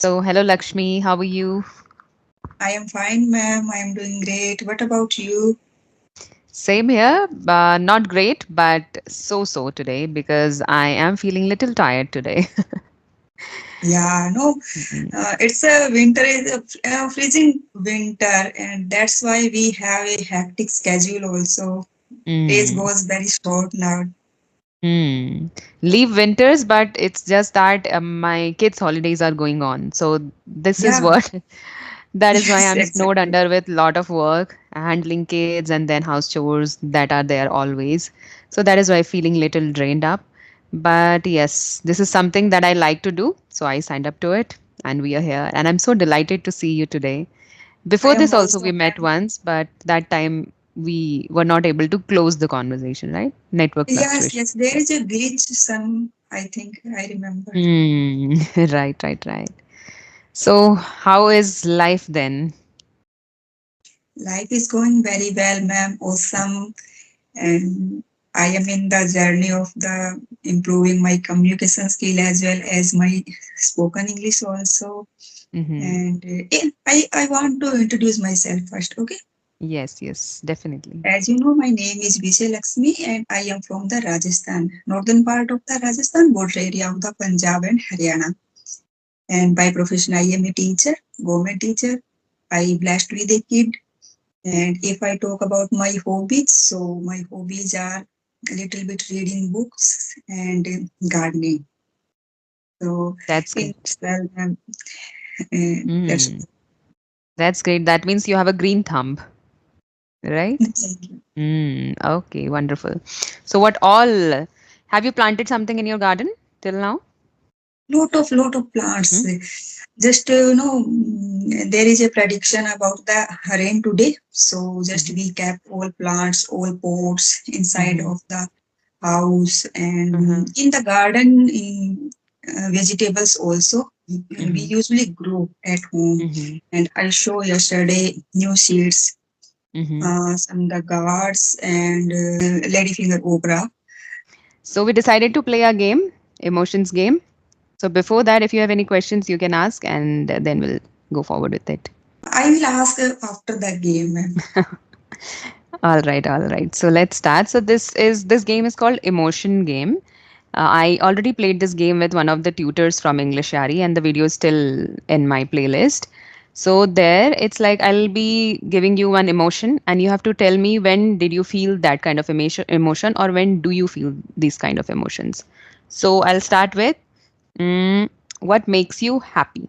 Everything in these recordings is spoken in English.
So, hello Lakshmi, how are you? I am fine, ma'am. I am doing great. What about you? Same here, not great, but so today because I am feeling little tired today. Yeah, no, Mm, it's a winter, is a freezing winter, and that's why we have a hectic schedule also. Days mm, goes very short now. mm. Leave winters, but it's just that my kids' holidays are going on. So, this is Yeah, what that is why yes, I'm snowed exactly. under with lot of work, handling kids, and then house chores that are there always. So that is why feeling little drained up. But yes, this is something that I like to do. So I signed up to it, and we are here. And I'm so delighted to see you today. I Before am this, also, also, we met ma'am. once, but that time we were not able to close the conversation, right? Network Yes, fluctuation. yes, there is a glitch, some, I think I remember. Hmm. Right. So, how is life then? Life is going very well, ma'am. Awesome. And I am in the journey of the improving my communication skill as well as my spoken English also. Mm-hmm. And I want to introduce myself first, okay? Yes, definitely. As you know, my name is Laxmi and I am from the Rajasthan, northern part of the Rajasthan border area of the Punjab and Haryana. And by profession, I am a teacher, government teacher. I blessed with a kid. And if I talk about my hobbies, so my hobbies are a little bit reading books and gardening. So That's in great. well, that's Mm, that's great. That means you have a green thumb, right? thank you. Okay, wonderful. So, what all have you planted something in your garden till now? Lot of plants. Mm-hmm. Just there is a prediction about the rain today. So just Mm-hmm. we kept all plants, all pots inside Mm-hmm. of the house Uh-huh. and in the garden in vegetables also. And we Mm-hmm. usually grow at home. Mm-hmm. And I show yesterday new seeds, Mm-hmm. some the gourds and ladyfinger okra. So, we decided to play a game, emotions game. So, before that, if you have any questions, you can ask, and then we'll go forward with it. I will ask after the game, ma'am. All right. So let's start. So this game is called Emotion Game. I already played this game with one of the tutors from English Yari, and the video is still in my playlist. So there, it's like I'll be giving you one emotion, and you have to tell me when did you feel that kind of emotion, or when do you feel these kind of emotions. So I'll start with what makes you happy.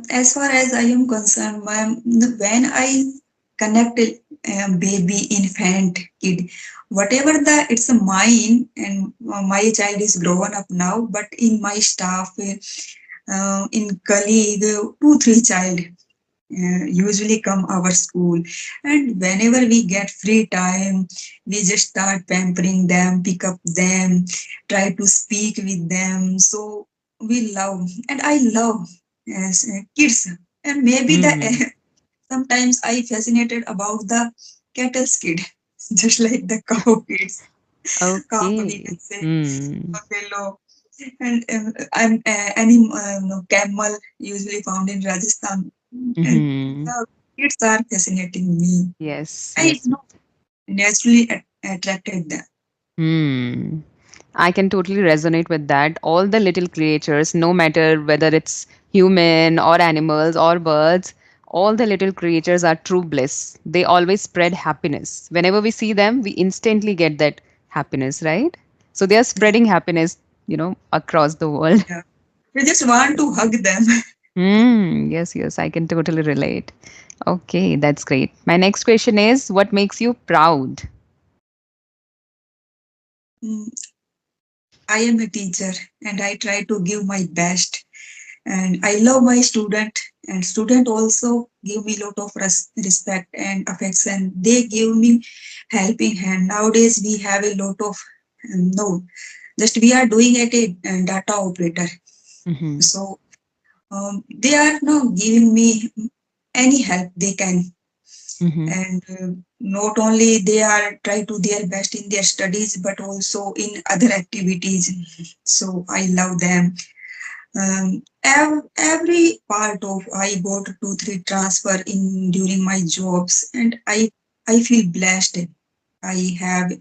As far as I am concerned, when I connect a baby, infant, kid, whatever the it's a mine, and my child is grown up now, but in my staff, in colleague, two, three child usually come our school, and whenever we get free time, we just start pampering them, pick up them, try to speak with them. So we love, and I love as kids, and maybe the Mm. sometimes I fascinated about the cattle's kid, just like the cow kids, cow we can Okay. say, Hmm. buffalo, and any no, camel usually found in Rajasthan. And Mm-hmm. the kids are fascinating me. I Yes. know naturally attracted them. Hmm. I can totally resonate with that. All the little creatures, no matter whether it's human or animals or birds, all the little creatures are true bliss. They always spread happiness. Whenever we see them, we instantly get that happiness, right? So they are Yeah, spreading happiness, across the world. yeah. We just want to hug them. Yes, I can totally relate. Okay, that's great. My next question is what makes you proud? Mm, I am a teacher and I try to give my best. And I love my student, and student also give me lot of respect and affection. They give me helping hand. Nowadays we have a lot of no, just we are doing at a data operator. Mm-hmm. So they are no giving me any help they can, Mm-hmm. and not only they are try to their best in their studies but also in other activities. So I love them. Every part of I got 2 3 transfer in during my jobs, and I feel blessed. I have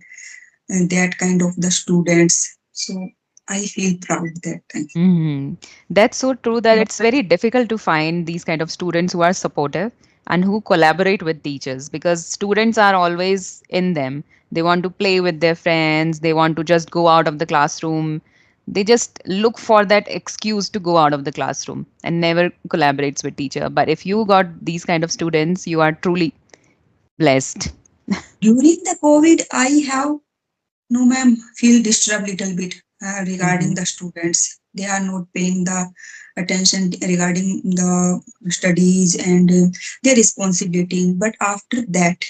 that kind of the students, so I feel proud that time. Hmm. That's so true that it's very difficult to find these kind of students who are supportive and who collaborate with teachers because students are always in them. They want to play with their friends, they want to just go out of the classroom. They just look for that excuse to go out of the classroom and never collaborates with teacher. But if you got these kind of students, you are truly blessed. During the COVID, I have no ma'am feel disturbed little bit regarding Hmm. the students. They are not paying the attention regarding the studies and their responsibility. But after that,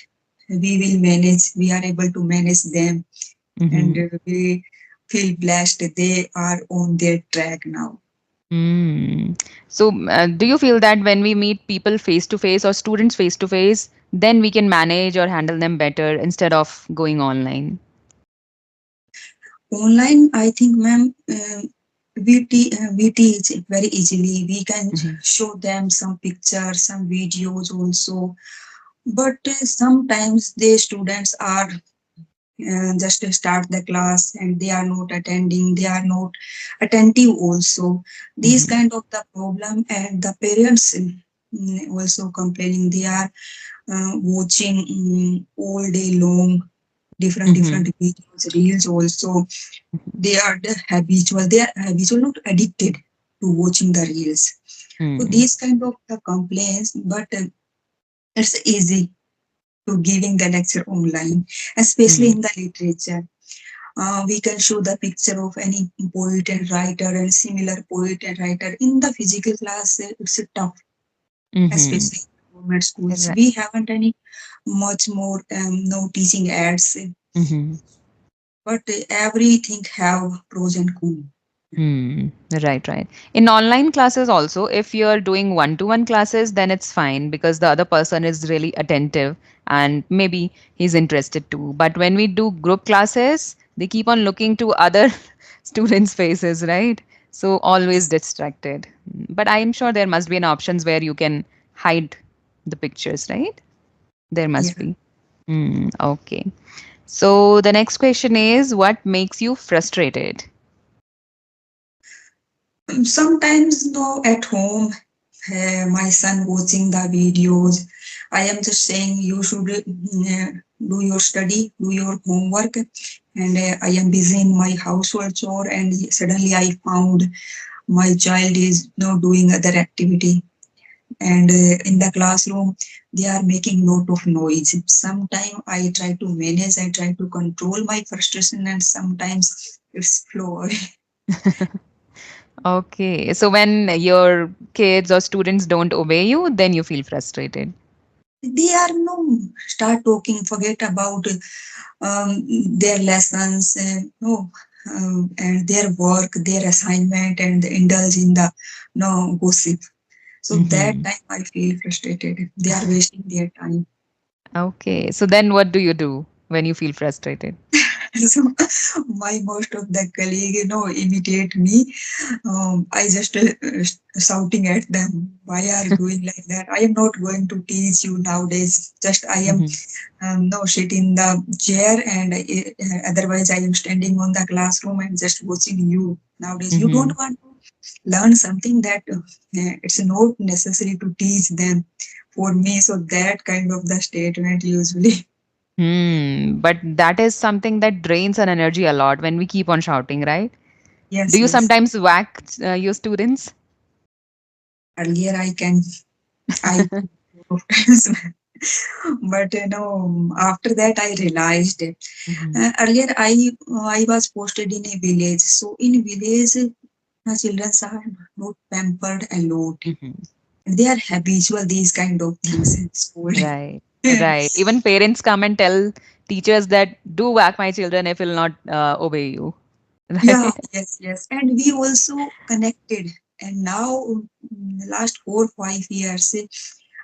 we will manage. We are able to manage them, and Hmm. we feel blessed. They are on their track now. Mm. So, do you feel that when we meet people face to face or students face to face, then we can manage or handle them better instead of going online? Online, I think, ma'am, we teach very easily. We can Hmm. show them some pictures, some videos also. But sometimes the students are just to start the class and they are not attending. They are not attentive also. These Hmm. kind of the problem, and the parents also complaining. They are watching all day long different Hmm. videos, reels also. They are the habitual. They are habitual, not addicted to watching the reels. So Hmm. these kind of the complaints, but it's easy to giving the lecture online, especially Hmm. in the literature. We can show the picture of any poet and writer and similar poet and writer in the physical class. It's a tough, Hmm. especially in government schools. Right. We haven't any much more no teaching ads, Hmm. but everything have pros and cons. Hmm. Right, right. In online classes, also, if you're doing one-to-one classes, then it's fine because the other person is really attentive and maybe he's interested too. But when we do group classes, they keep on looking to other students' faces, right? So always Yes. distracted. But I'm sure there must be an options where you can hide the pictures, right? There Yeah. must be. Okay. So the next question is, what makes you frustrated? Sometimes, no, at home, my son watching the videos. I am just saying you should do your study, do your homework, and I am busy in my household chore, and suddenly I found my child is not doing other activity, and in the classroom they are making lot of noise. Sometimes I try to manage, I try to control my frustration, and sometimes it's flow away. Okay. So when your kids or students don't obey you, then you feel frustrated. They are no start talking, forget about their lessons, no, and their work, their assignment, and indulge in the no gossip. So that Hmm. time I feel frustrated. They are wasting their time. Okay. So then what do you do when you feel frustrated? So my most of the colleague, imitate me. I just shouting at them, why are you doing like that? I am not going to teach you nowadays. Just I am Hmm. no sit in the chair, and otherwise I am standing on the classroom and just watching you. Nowadays you don't Hmm. want to learn something that it's not necessary to teach them for me. So that kind of the statement usually. But that is something that drains an energy a lot when we keep on shouting, right? Do Yes, you yes. sometimes whack your students? Earlier I can, I lot of times, but after that I realized Hmm. earlier I was posted in a village. So in village, children are not pampered a lot. Hmm. They are habitual these kind of things in school. Right. Right. Even parents come and tell teachers that do whack my children if will not obey you. Yeah, Right. yes, yes. And we also connected. And now, last 4 5 years,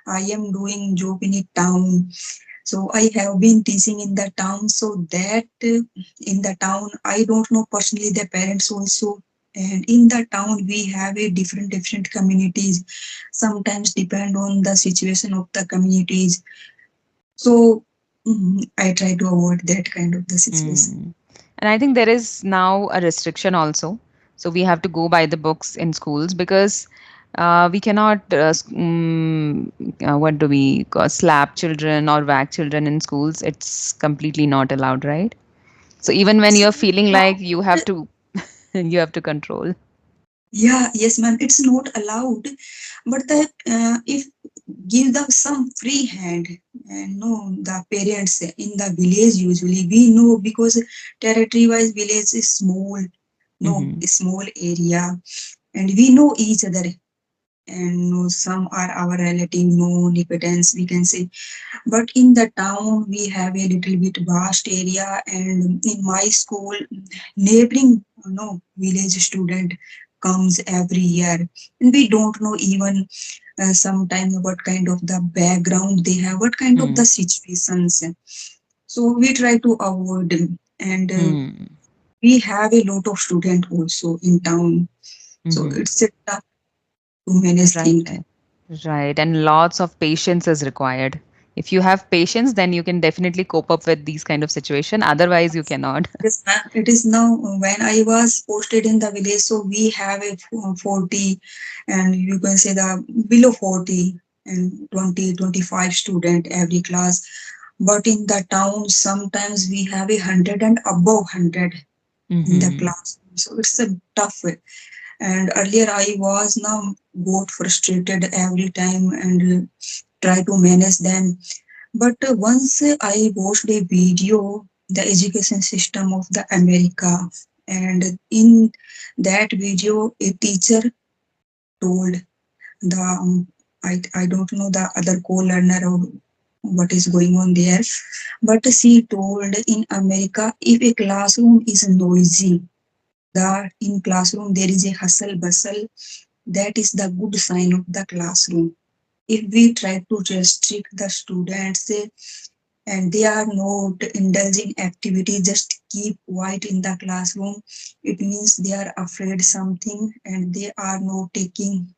I am doing job in a town. So I have been teaching in the town. So that in the town, I don't know personally the parents also. And in the town we have a different communities, sometimes depend on the situation of the communities. So I try to avoid that kind of the situation. Hmm. And I think there is now a restriction also. So we have to go by the books in schools because we cannot, what do we call, slap children or whack children in schools. It's completely not allowed, right? So even when So you're feeling like now, you have to, you have to control. yeah, yes, ma'am, it's not allowed, but the if give them some free hand. And no, the parents in the village usually we know, because territory wise village is small, no, Mm-hmm. a small area, and we know each other. And no, some are our relative, no nepotence we can say. But in the town we have a little bit vast area, and in my school neighboring, no, village student comes every year, and we don't know even sometimes what kind of the background they have, what kind of the situations. So we try to avoid them. And Hmm. we have a lot of student also in town, so Mm-hmm. it's a tough to manage Right, thing. right. Right. And lots of patience is required. If you have patience, then you can definitely cope up with these kind of situation. Otherwise, you cannot. Yes, ma'am. It is now when I was posted in the village, so we have a 40, and you can say the below 40 and 20, 25 student every class. But in the town, sometimes we have 100 and above 100 in the Mm-hmm. classroom. So it's a tough way. And earlier I was now got frustrated every time and try to manage them. But once I watched a video, the education system of the America, and in that video, a teacher told the I don't know the other co-learner or what is going on there, but she told in America, if a classroom is noisy, the in classroom there is a hustle bustle, that is the good sign of the classroom. If we try to restrict the students and they are not indulging activity, just keep quiet in the classroom, it means they are afraid something and they are not taking,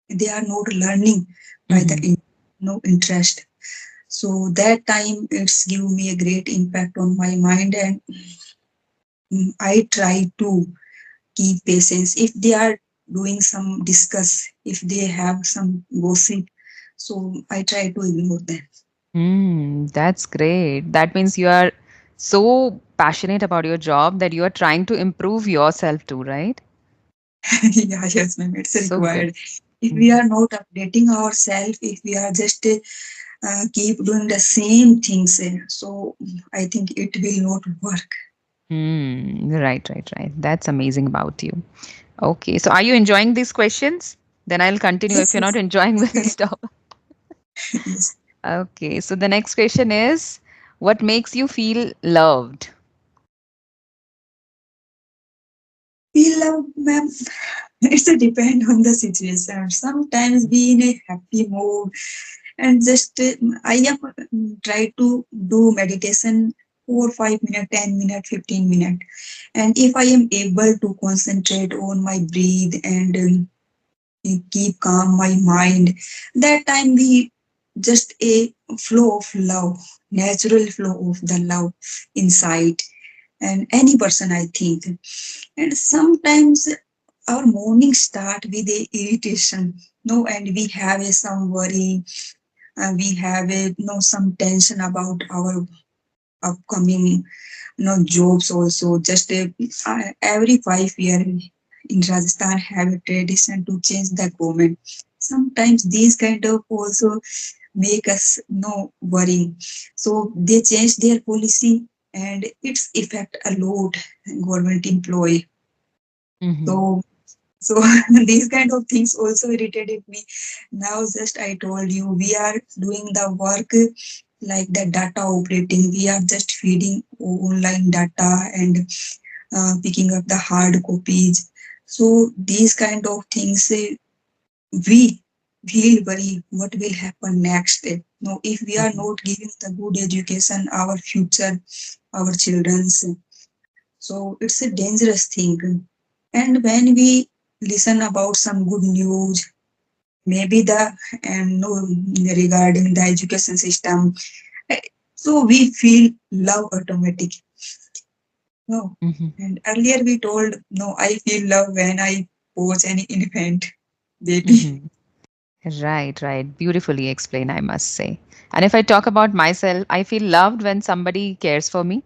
they are not learning by the Mm-hmm. no interest. So that time it's give me a great impact on my mind. And I try to keep patience. If they are doing some discuss, if they have some gossip, so I try to ignore them. That's great. That means you are so passionate about your job that you are trying to improve yourself too, right? Yeah, yes, ma'am, it's So good. required. If we Mhm. are not updating ourselves, if we are just keep doing the same things, so I think it will not work. Right, right, right. That's amazing about you. Okay, so are you enjoying these questions? Then I'll continue. If Yes, you're not yes, enjoying, it's we'll very stop. yes. Okay, so the next question is, what makes you feel loved? We love, ma'am. It's a depend on the situation. Sometimes be in a happy mood, and just I am try to do meditation for 5 minutes, 10 minutes, 15 minutes. And if I am able to concentrate on my breathe and keep calm my mind, that time we just a flow of love, natural flow of the love inside. And any person, I think. And sometimes our morning start with a irritation, no, and we have a some worry, we have a some tension about our upcoming jobs also. Just every 5 year in Rajasthan have a tradition to change the government. Sometimes these kind of also make us worrying. So they change their policy and it's affect a lot government employee. Mm-hmm. So so these kind of things also irritated me. Now just I told you we are doing the work like the data operating. We are just feeding online data and picking up the hard copies. So these kind of things we will worry what will happen next. No, if we are Mm-hmm. not giving the good education, our future, our children's. So it's a dangerous thing. And when we listen about some good news, maybe the no, regarding the education system, eh, so we feel love automatic. No. Hmm. And earlier we told, no, I feel love when I watch any infant baby. Hmm. Right, right. Beautifully explained, I must say. And if I talk about myself, I feel loved when somebody cares for me.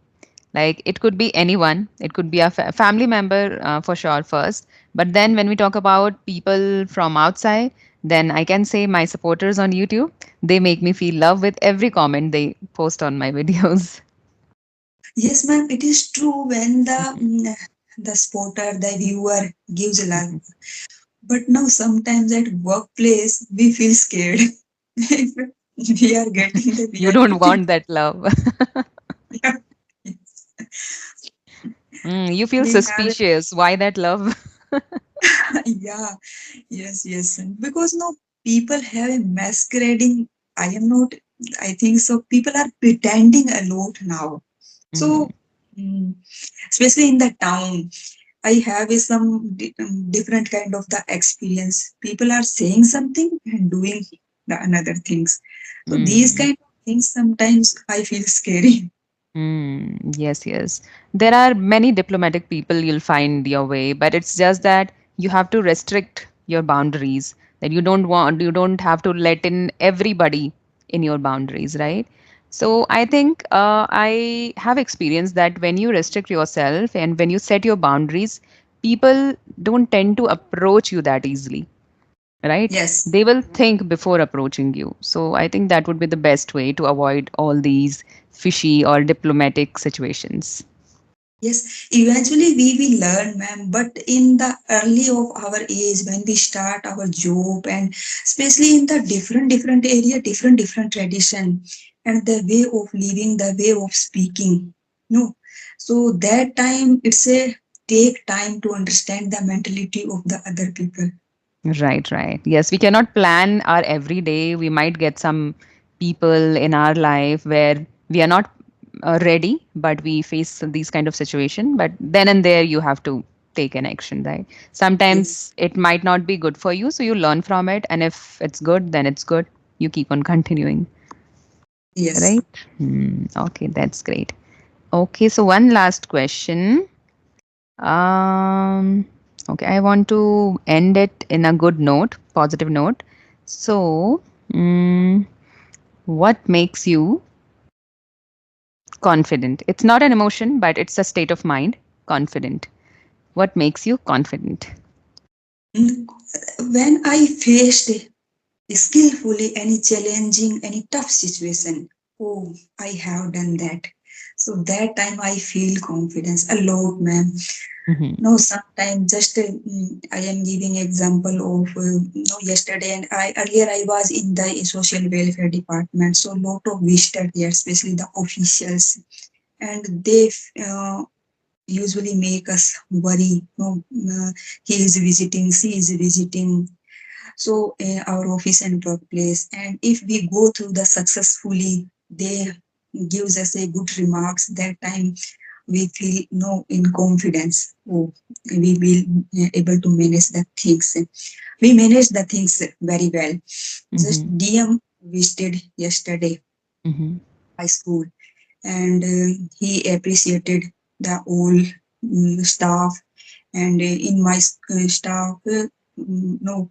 Like it could be anyone, it could be a family member for sure first. But then when we talk about people from outside, then I can say my supporters on YouTube, they make me feel love with every comment they post on my videos. Yes, ma'am, it is true when Mhm, the spotter, the viewer gives love. mhm. But now sometimes at workplace we feel scared. If we are getting the You don't VIP. want that love. Yeah. You feel We have suspicious. Why that love? yeah, yes, yes. Because no people have a masquerading. I am not, I think so. People are pretending a lot now. Mhm. So, mm, especially in the town, I have a some different kind of the experience. People are saying something and doing the another things. So these Mm. kind of things sometimes I feel scary. Yes, yes. There are many diplomatic people you'll find your way, but it's just that you have to restrict your boundaries. That you don't have to let in everybody in your boundaries, right? So I think I have experienced that when you restrict yourself and when you set your boundaries, people don't tend to approach you that easily, right? Yes. They will think before approaching you. So I think that would be the best way to avoid all these fishy or diplomatic situations. Yes, eventually we will learn, ma'am. But in the early of our age, when we start our job, and especially in the different area, different tradition, and the way of living, the way of speaking, no. So that time it's a take time to understand the mentality of the other people. Right, right. Yes, we cannot plan our everyday. We might get some people in our life where we are not ready, but we face these kind of situation. But then and there, you have to take an action, right? Yes, Sometimes it might not be good for you, so you learn from it. And if it's good, then it's good. You keep on continuing, yes. right? Okay, that's great. Okay, so one last question. Um, okay, I want to end it in a good note, positive note. So, mm, what makes you confident? It's not an emotion, but it's a state of mind. Confident. What makes you confident? Mm, when I faced skillfully any challenging, any tough situation. Oh, I have done that. So that time I feel confidence a lot, ma'am. Hmm. No, sometimes just I am giving example of no, yesterday and I earlier I was in the social welfare department, so lot of visitors there, especially the officials, and they usually make us worry. No, he is visiting, she is visiting, so our office and workplace, and if we go through the successfully, they gives us a good remarks. That time we feel no in confidence. Oh, we will able to manage the things. We manage the things very well. Just Hmm. DM visited yesterday Hmm. my school, and he appreciated the whole staff, and in my staff no,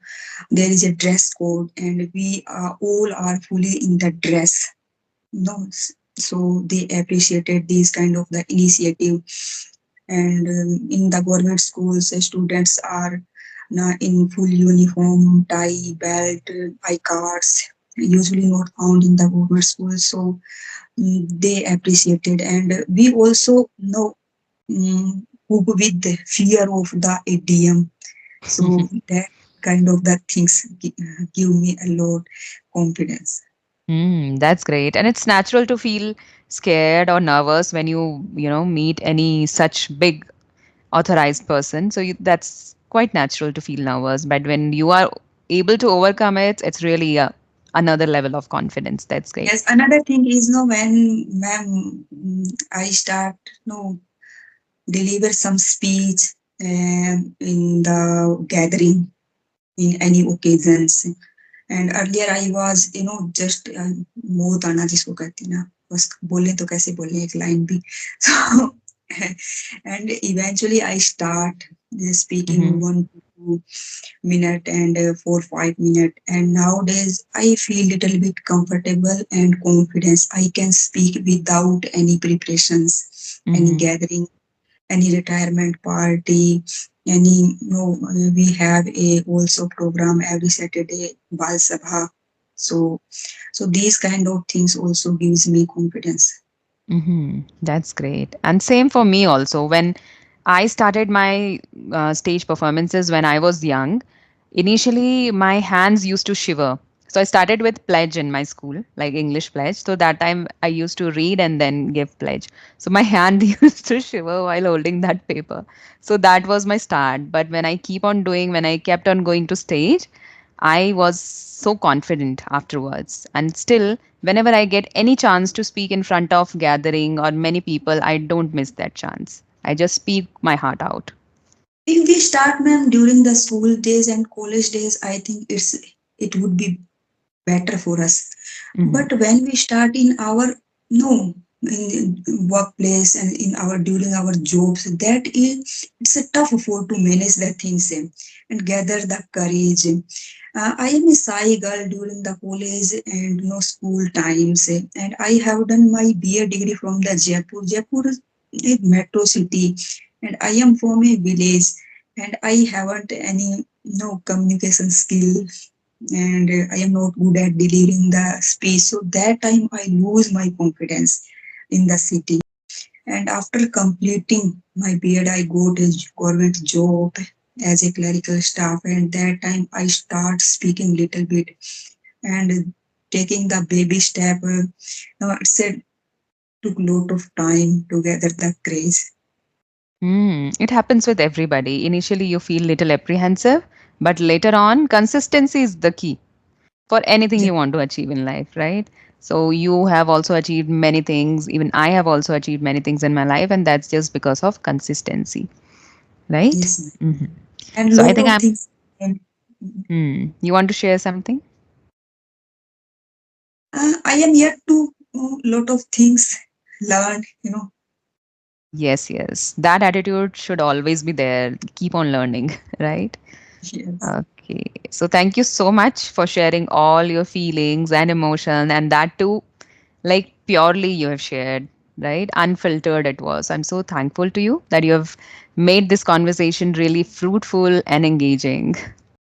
there is a dress code and we are all are fully in the dress, no. So they appreciated these kind of the initiative. And in the government schools, students are in full uniform, tie, belt, eye cards, usually not found in the government schools. So they appreciated, and we also know cope with the fear of the ADM. So that kind of the things give me a lot confidence. That's great. And it's natural to feel scared or nervous when meet any such big authorized person. So that's quite natural to feel nervous. But when you are able to overcome it, it's really another level of confidence. That's great. Yes, another thing is no, when ma'am I start no deliver some speech, in the gathering, in any occasions. And earlier I was, just मुंह ताना जिसको कहते हैं ना, बस बोले तो कैसे बोले एक line भी. So and eventually I start speaking Mm-hmm. 1 to 2 minute and 4 5 minute, and nowadays I feel little bit comfortable and confidence. I can speak without any preparations, any Mm-hmm. gathering, any retirement party, any, we have a also program every Saturday, Bal Sabha. So these kind of things also gives me confidence. Mm-hmm. That's great. And same for me also. When I started my stage performances when I was young, initially my hands used to shiver. So I started with pledge in my school, like English pledge. So that time I used to read and then give pledge. So my hand used to shiver while holding that paper. So that was my start. But when I kept on going to stage, I was so confident afterwards. And still, whenever I get any chance to speak in front of gathering or many people, I don't miss that chance. I just speak my heart out. If we start, ma'am, during the school days and college days, I think it would be better for us. Hmm. But when we start in our, no, in workplace and in our during our jobs, that is, it's a tough for to manage the things, and gather the courage. I am a shy girl during the college and school times, and I have done my BA degree from the Jaipur. Jaipur is a metro city, and I am from a village, and I haven't any communication skill, and I am not good at delivering the speech. So that time I lose my confidence in the city. And after completing my BEd, I got a government job as a clerical staff. And that time I start speaking little bit and taking the baby step. It's a took lot of time to gather the grace. It happens with everybody. Initially, you feel little apprehensive, but later on, consistency is the key for anything Yeah. you want to achieve in life, right? So, you have also achieved many things. Even I have also achieved many things in my life, and that's just because of consistency, right? Yes, ma'am. Hmm. And So, I lot think of I'm. things. And You want to share something? I am yet to lot of things learn. Yes, yes. That attitude should always be there. Keep on learning, right? Yes. Okay. So thank you so much for sharing all your feelings and emotion, and that too, like purely you have shared, right? Unfiltered it was. I'm so thankful to you that you have made this conversation really fruitful and engaging.